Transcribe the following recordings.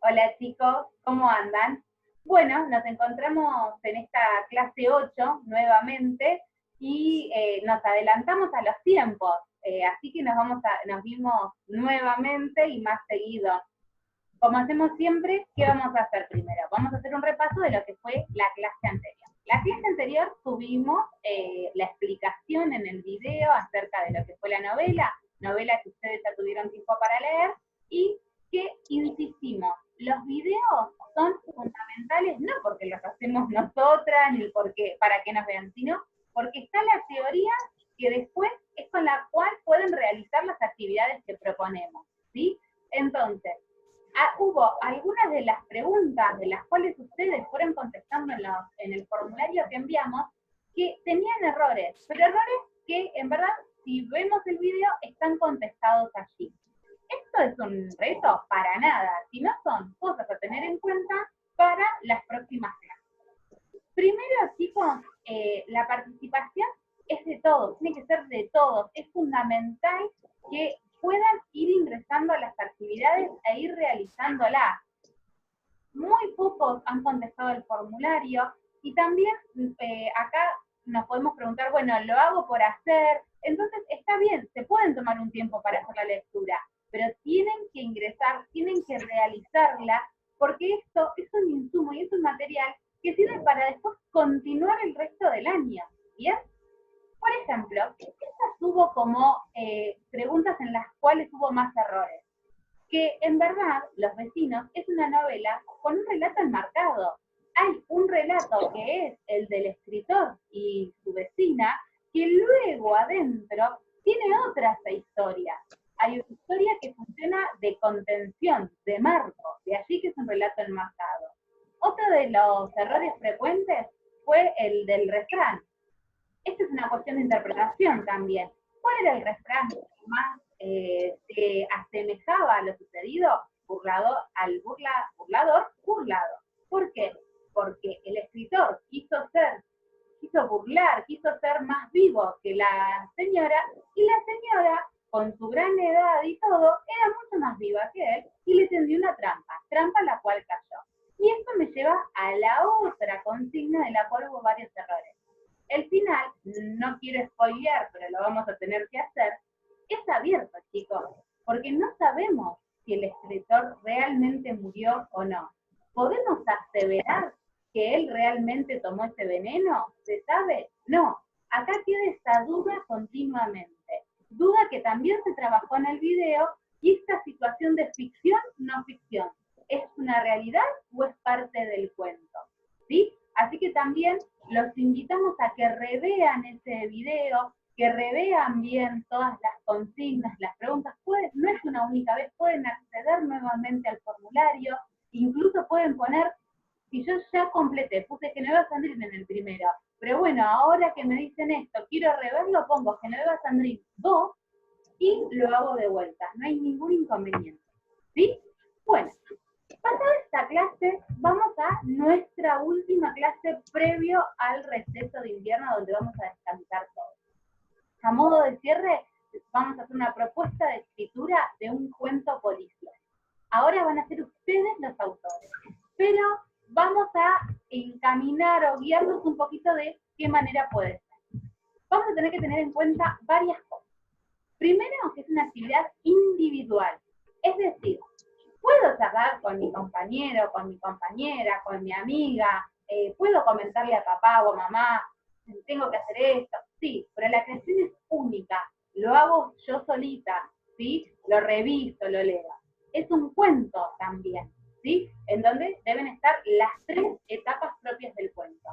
Hola chicos, ¿cómo andan? Bueno, nos encontramos en esta clase 8 nuevamente y nos adelantamos a los tiempos, así que nos vimos nuevamente y más seguido. Como hacemos siempre, ¿qué vamos a hacer primero? Vamos a hacer un repaso de lo que fue la clase anterior. La clase anterior tuvimos la explicación en el video acerca de lo que fue la novela que ustedes ya tuvieron tiempo para leer, y que insistimos, los videos son fundamentales no porque los hacemos nosotras ni porque para que nos vean, sino porque está la teoría que después es con la cual pueden realizar las actividades que proponemos, ¿sí? Entonces, hubo algunas de las preguntas de las cuales ustedes fueron contestando en el formulario que enviamos que tenían errores, pero errores que en verdad, si vemos el video, están contestados allí. ¿Esto es un reto? Para nada, sino son cosas a tener en cuenta para las próximas clases. Primero, chicos, la participación es de todos, tiene que ser de todos. Es fundamental que puedan ir ingresando a las actividades e ir realizándolas. Muy pocos han contestado el formulario y también acá nos podemos preguntar, bueno, lo hago por hacer. Entonces está bien, se pueden tomar un tiempo para hacer la lectura, pero tienen que ingresar, tienen que realizarla, porque esto es un insumo y es un material que sirve para después continuar el resto del año. ¿Bien? Por ejemplo, estas hubo como preguntas en las cuales hubo más errores. Que en verdad, Los Vecinos es una novela con un relato enmarcado. Hay un relato que es el del escritor y su vecina, que luego adentro tiene otras historias. Hay una historia que funciona de contención, de marco, de allí que es un relato enmarcado. Otro de los errores frecuentes fue el del refrán. Esta es una cuestión de interpretación también. ¿Cuál era el refrán que más se asemejaba a lo sucedido? Burlador, burlado. ¿Por qué? Porque el escritor quiso burlar, quiso ser más vivo que la señora, y la señora, con su gran edad y todo, era mucho más viva que él, y le tendió una trampa a la cual cayó. Y esto me lleva a la otra consigna de la cual hubo varios errores. El final, no quiero spoilear, pero lo vamos a tener que hacer, es abierto, chicos, porque no sabemos si el escritor realmente murió o no. ¿Podemos aseverar que él realmente tomó ese veneno? ¿Se sabe? No. Acá queda esa duda continuamente. Duda que también se trabajó en el video, y esta situación de ficción, no ficción. ¿Es una realidad o es parte del cuento? ¿Sí? Así que también los invitamos a que revean ese video, que revean bien todas las consignas, las preguntas. No es una única vez, pueden acceder nuevamente al formulario, incluso pueden poner, si yo ya completé, puse Genoveva Sandrine en el primero, pero bueno, ahora que me dicen esto, quiero reverlo, pongo Genoveva Sandrine 2 y lo hago de vuelta, no hay ningún inconveniente. ¿Sí? Bueno, pasada esta clase, vamos a nuestra última clase previo al receso de invierno, donde vamos a descansar todos. A modo de cierre, vamos a hacer una propuesta de escritura de un cuento policial. Ahora van a ser ustedes los autores, pero vamos a encaminar o guiarnos un poquito de qué manera puede ser. Vamos a tener que tener en cuenta varias cosas. Primero, que es una actividad individual, es decir, puedo charlar con mi compañero, con mi compañera, con mi amiga, puedo comentarle a papá o a mamá, tengo que hacer esto, sí, pero la creación es única, lo hago yo solita, ¿sí? Lo reviso, lo leo. Es un cuento también, ¿sí? En donde deben estar las tres etapas propias del cuento.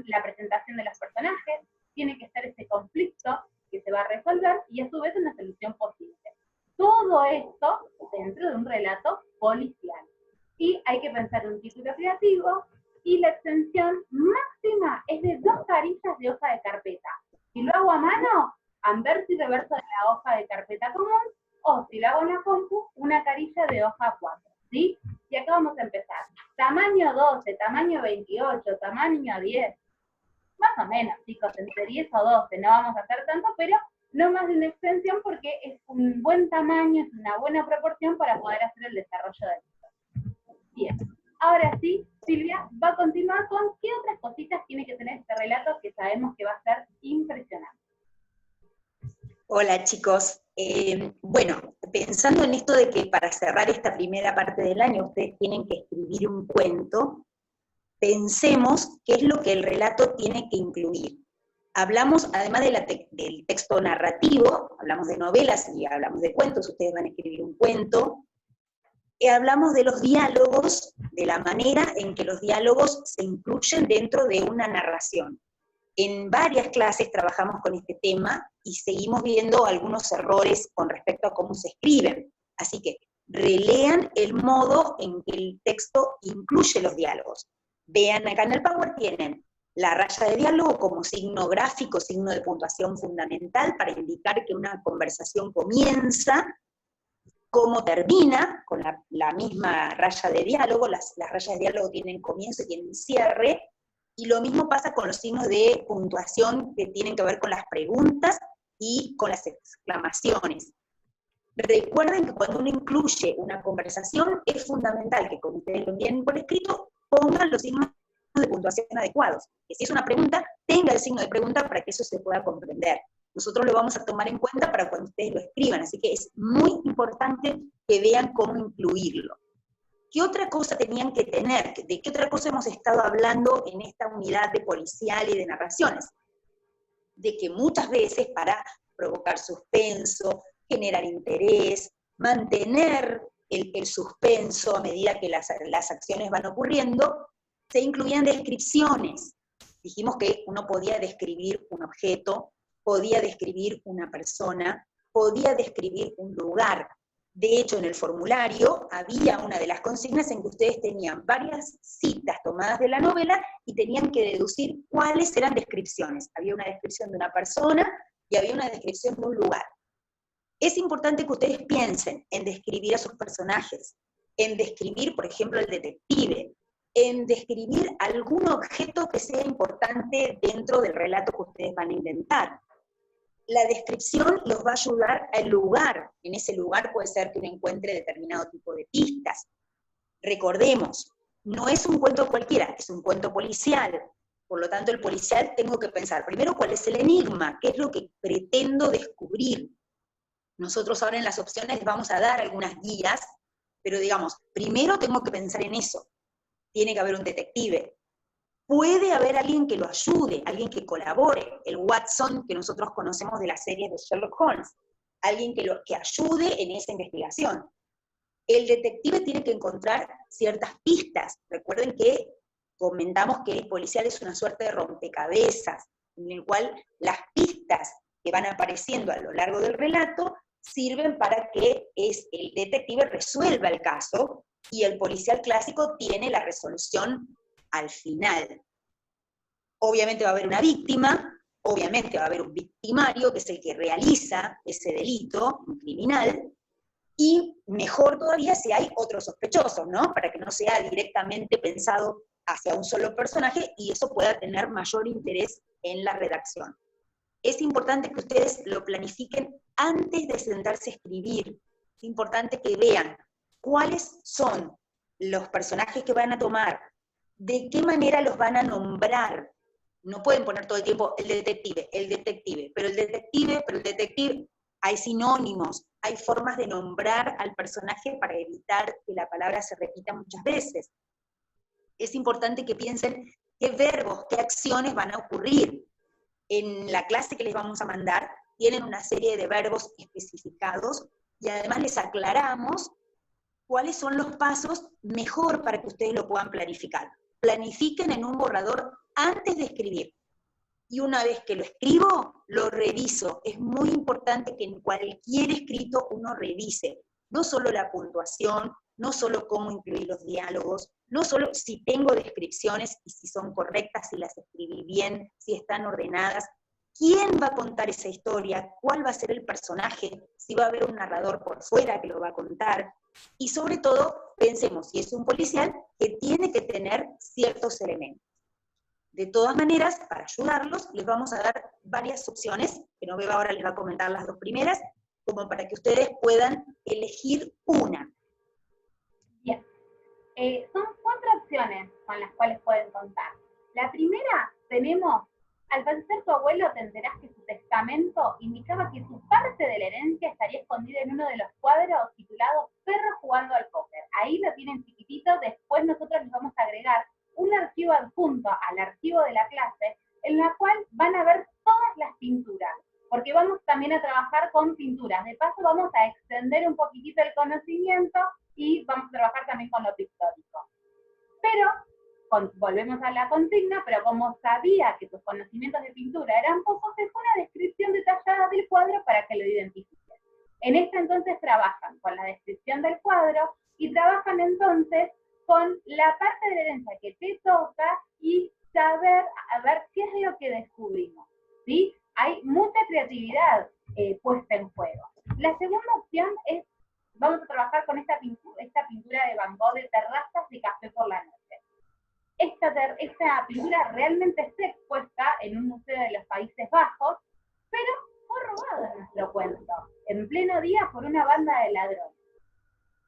La presentación de los personajes, tiene que estar ese conflicto que se va a resolver y a su vez una solución posible. Todo esto dentro de un relato policial. Y hay que pensar un título creativo, y la extensión máxima es de 2 carillas de hoja de carpeta. Si lo hago a mano, anverso y reverso de la hoja de carpeta común, o si lo hago en la compu, una carilla de hoja 4. ¿Sí? Y acá vamos a empezar. Tamaño 12, tamaño 28, tamaño 10. Más o menos, chicos, entre 10 o 12, no vamos a hacer tanto, pero no más de una extensión, porque es un buen tamaño, es una buena proporción para poder hacer el desarrollo del libro. Bien, ahora sí, Silvia va a continuar con qué otras cositas tiene que tener este relato que sabemos que va a ser impresionante. Hola chicos, bueno, pensando en esto de que para cerrar esta primera parte del año ustedes tienen que escribir un cuento, pensemos qué es lo que el relato tiene que incluir. Hablamos, además del texto narrativo, hablamos de novelas y hablamos de cuentos, ustedes van a escribir un cuento, hablamos de los diálogos, de la manera en que los diálogos se incluyen dentro de una narración. En varias clases trabajamos con este tema y seguimos viendo algunos errores con respecto a cómo se escriben. Así que relean el modo en que el texto incluye los diálogos. Vean acá en el Power, tienen la raya de diálogo como signo gráfico, signo de puntuación fundamental para indicar que una conversación comienza, cómo termina, con la misma raya de diálogo, las rayas de diálogo tienen comienzo y tienen cierre, y lo mismo pasa con los signos de puntuación que tienen que ver con las preguntas y con las exclamaciones. Recuerden que cuando uno incluye una conversación, es fundamental que, como ustedes lo envíen por escrito, pongan los signos de puntuación adecuados. Que si es una pregunta, tenga el signo de pregunta para que eso se pueda comprender. Nosotros lo vamos a tomar en cuenta para cuando ustedes lo escriban, así que es muy importante que vean cómo incluirlo. ¿Qué otra cosa tenían que tener? ¿De qué otra cosa hemos estado hablando en esta unidad de policial y de narraciones? De que muchas veces para provocar suspenso, generar interés, mantener el suspenso a medida que las acciones van ocurriendo, se incluían descripciones. Dijimos que uno podía describir un objeto, podía describir una persona, podía describir un lugar. De hecho, en el formulario había una de las consignas en que ustedes tenían varias citas tomadas de la novela y tenían que deducir cuáles eran descripciones. Había una descripción de una persona y había una descripción de un lugar. Es importante que ustedes piensen en describir a sus personajes, en describir, por ejemplo, el detective, en describir algún objeto que sea importante dentro del relato que ustedes van a inventar. La descripción los va a ayudar al lugar. En ese lugar puede ser que uno encuentre determinado tipo de pistas. Recordemos, no es un cuento cualquiera, es un cuento policial. Por lo tanto, el policial tengo que pensar, primero, cuál es el enigma, qué es lo que pretendo descubrir. Nosotros ahora en las opciones les vamos a dar algunas guías, pero digamos, primero tengo que pensar en eso. Tiene que haber un detective. Puede haber alguien que lo ayude, alguien que colabore, el Watson que nosotros conocemos de la serie de Sherlock Holmes, alguien que ayude en esa investigación. El detective tiene que encontrar ciertas pistas. Recuerden que comentamos que el policial es una suerte de rompecabezas, en el cual las pistas que van apareciendo a lo largo del relato sirven para que el detective resuelva el caso y el policial clásico tiene la resolución al final. Obviamente va a haber una víctima, obviamente va a haber un victimario, que es el que realiza ese delito, un criminal, y mejor todavía si hay otros sospechosos, ¿no? Para que no sea directamente pensado hacia un solo personaje y eso pueda tener mayor interés en la redacción. Es importante que ustedes lo planifiquen antes de sentarse a escribir. Es importante que vean cuáles son los personajes que van a tomar, de qué manera los van a nombrar. No pueden poner todo el tiempo el detective, pero el detective, hay sinónimos, hay formas de nombrar al personaje para evitar que la palabra se repita muchas veces. Es importante que piensen qué verbos, qué acciones van a ocurrir. En la clase que les vamos a mandar, tienen una serie de verbos especificados y además les aclaramos cuáles son los pasos mejor para que ustedes lo puedan planificar. Planifiquen en un borrador antes de escribir. Y una vez que lo escribo, lo reviso. Es muy importante que en cualquier escrito uno revise, no solo la puntuación, no solo cómo incluir los diálogos, no solo si tengo descripciones y si son correctas, si las escribí bien, si están ordenadas, quién va a contar esa historia, cuál va a ser el personaje, si va a haber un narrador por fuera que lo va a contar, y sobre todo, pensemos, si es un policial, que tiene que tener ciertos elementos. De todas maneras, para ayudarlos, les vamos a dar varias opciones, que no veo ahora, les va a comentar las dos primeras, como para que ustedes puedan elegir una. Bien. Son 4 opciones con las cuales pueden contar. La primera, tenemos, al fallecer tu abuelo, te enterás que su testamento indicaba que su parte de la herencia estaría escondida en uno de los cuadros titulados Perro jugando al póker. Ahí lo tienen chiquitito, después nosotros les vamos a agregar un archivo adjunto al archivo de la clase, en la cual van a ver todas las pinturas, porque vamos también a trabajar con pinturas. De paso vamos a extender un poquitito el conocimiento y vamos a trabajar también con lo pictórico. Pero, volvemos a la consigna, pero como sabía que tus conocimientos de pintura eran pocos, te fue una descripción detallada del cuadro para que lo identifiques. En esta entonces trabajan con la descripción del cuadro y trabajan entonces con la parte de la herencia que te toca y saber a ver qué es lo que descubrimos, ¿sí? Hay mucha creatividad puesta en juego. La segunda opción es, vamos a trabajar con esta pintura de Van Gogh de Terrazas de Café por la Noche. Esta pintura realmente está expuesta en un museo de los Países Bajos, pero fue robada en nuestro cuento, en pleno día por una banda de ladrones.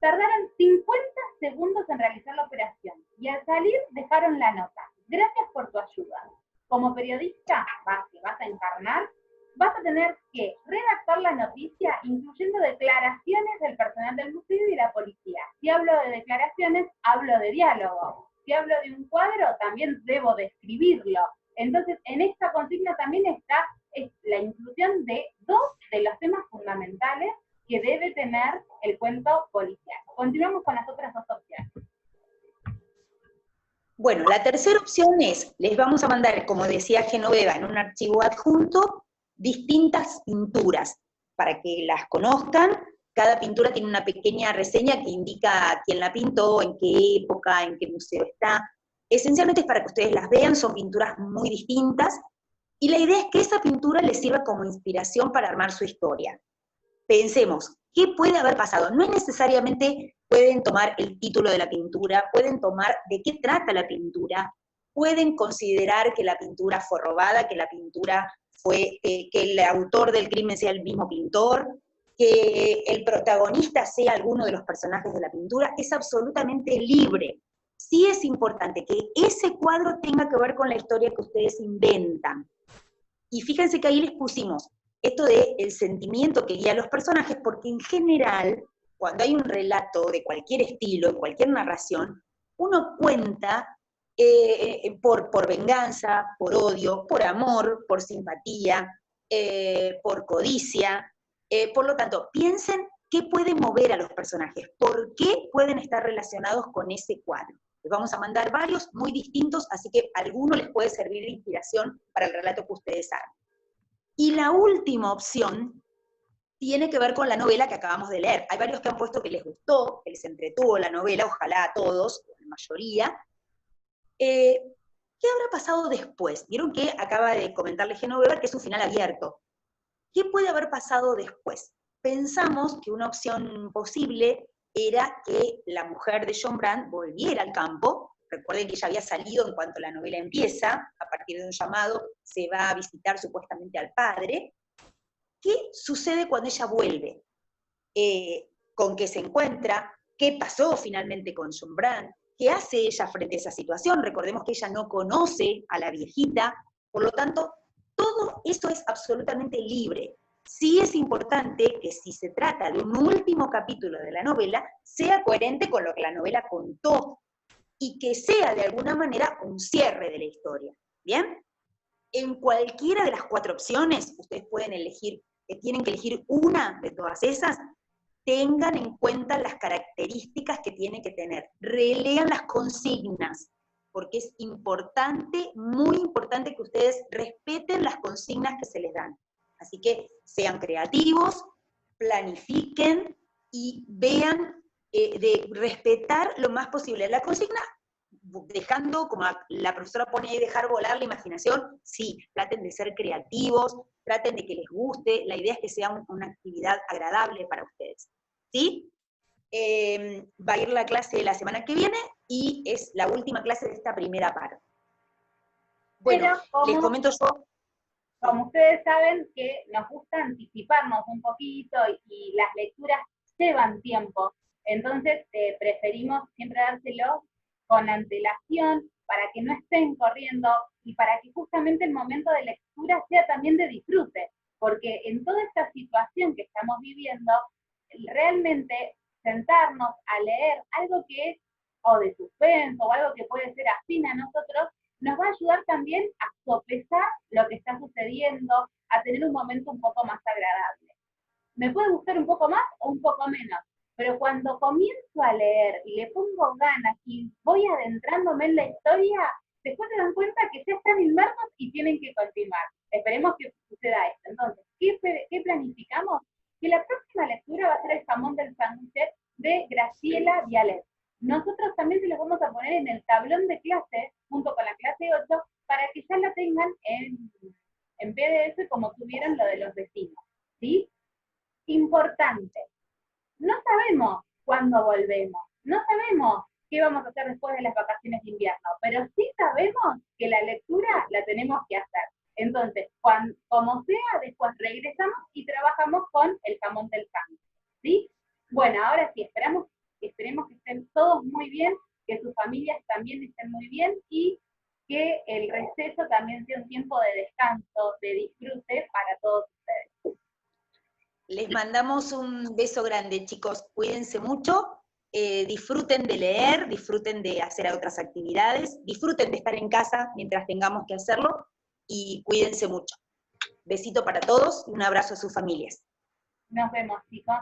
Tardaron 50 segundos en realizar la operación y al salir dejaron la nota. Gracias por tu ayuda. Como periodista que vas a encarnar, vas a tener que redactar la noticia incluyendo declaraciones del personal del museo y de la policía. Si hablo de declaraciones, hablo de diálogo. Si hablo de un cuadro, también debo describirlo. Entonces, en esta consigna también está la inclusión de 2 de los temas fundamentales que debe tener el cuento policial. Continuamos con las otras 2 opciones. Bueno, la tercera opción es, les vamos a mandar, como decía Genoveva, en un archivo adjunto, distintas pinturas, para que las conozcan. Cada pintura tiene una pequeña reseña que indica quién la pintó, en qué época, en qué museo está. Esencialmente es para que ustedes las vean, son pinturas muy distintas, y la idea es que esa pintura les sirva como inspiración para armar su historia. Pensemos, ¿qué puede haber pasado? No es necesariamente, pueden tomar el título de la pintura, pueden tomar de qué trata la pintura, pueden considerar que la pintura fue robada, que la pintura fue, que el autor del crimen sea el mismo pintor, que el protagonista sea alguno de los personajes de la pintura, es absolutamente libre. Sí es importante que ese cuadro tenga que ver con la historia que ustedes inventan. Y fíjense que ahí les pusimos esto de el sentimiento que guía a los personajes, porque en general, cuando hay un relato de cualquier estilo, en cualquier narración, uno cuenta por venganza, por odio, por amor, por simpatía, por codicia. Por lo tanto, piensen qué puede mover a los personajes, por qué pueden estar relacionados con ese cuadro. Les vamos a mandar varios muy distintos, así que alguno les puede servir de inspiración para el relato que ustedes hagan. Y la última opción tiene que ver con la novela que acabamos de leer. Hay varios que han puesto que les gustó, que les entretuvo la novela, ojalá a todos, la mayoría. ¿Qué habrá pasado después? Vieron que acaba de comentarle Genoveva que es un final abierto. ¿Qué puede haber pasado después? Pensamos que una opción posible era que la mujer de John Brand volviera al campo. Recuerden que ella había salido en cuanto la novela empieza, a partir de un llamado se va a visitar supuestamente al padre. ¿Qué sucede cuando ella vuelve? ¿Con qué se encuentra? ¿Qué pasó finalmente con John Brand? ¿Qué hace ella frente a esa situación? Recordemos que ella no conoce a la viejita, por lo tanto, todo eso es absolutamente libre. Sí es importante que si se trata de un último capítulo de la novela, sea coherente con lo que la novela contó, y que sea de alguna manera un cierre de la historia, ¿bien? En cualquiera de las 4 opciones, ustedes pueden elegir, tienen que elegir una de todas esas, tengan en cuenta las características que tiene que tener, relean las consignas, porque es importante, muy importante que ustedes respeten las consignas que se les dan. Así que sean creativos, planifiquen y vean de respetar lo más posible la consigna, dejando, como la profesora pone ahí, dejar volar la imaginación. Sí, traten de ser creativos, traten de que les guste, la idea es que sea una actividad agradable para ustedes, ¿sí? Va a ir la clase la semana que viene, y es la última clase de esta primera parte. Bueno, les comento yo. Como ustedes saben que nos gusta anticiparnos un poquito y las lecturas llevan tiempo. Entonces, preferimos siempre dárselos con antelación para que no estén corriendo y para que justamente el momento de lectura sea también de disfrute, porque en toda esta situación que estamos viviendo, realmente sentarnos a leer algo que es o de suspenso o algo que puede ser afín a nosotros, nos va a ayudar también a sopesar lo que está sucediendo, a tener un momento un poco más agradable. Me puede gustar un poco más o un poco menos, pero cuando comienzo a leer y le pongo ganas y voy adentrándome en la historia, después se dan cuenta que ya están inmersos y tienen que continuar. Esperemos que suceda esto. Entonces, ¿qué planificamos? Que la próxima lectura va a ser El jamón del sándwich de Graciela Vialet. Nosotros también se los vamos a poner en el tablón de clase, junto con la clase 8, para que ya la tengan en PDF como tuvieron lo de los vecinos. ¿Sí? Importante. No sabemos cuándo volvemos, no sabemos qué vamos a hacer después de las vacaciones de invierno, pero sí sabemos que la lectura la tenemos que hacer. Entonces, como sea, después regresamos y trabajamos con el jamón del sándwich. ¿Sí? Bueno, ahora sí, esperemos que estén todos muy bien, que sus familias también estén muy bien y que el receso también sea un tiempo de descanso, de disfrute para todos ustedes. Les mandamos un beso grande, chicos. Cuídense mucho, disfruten de leer, disfruten de hacer otras actividades, disfruten de estar en casa mientras tengamos que hacerlo y cuídense mucho. Besito para todos y un abrazo a sus familias. Nos vemos, chicos.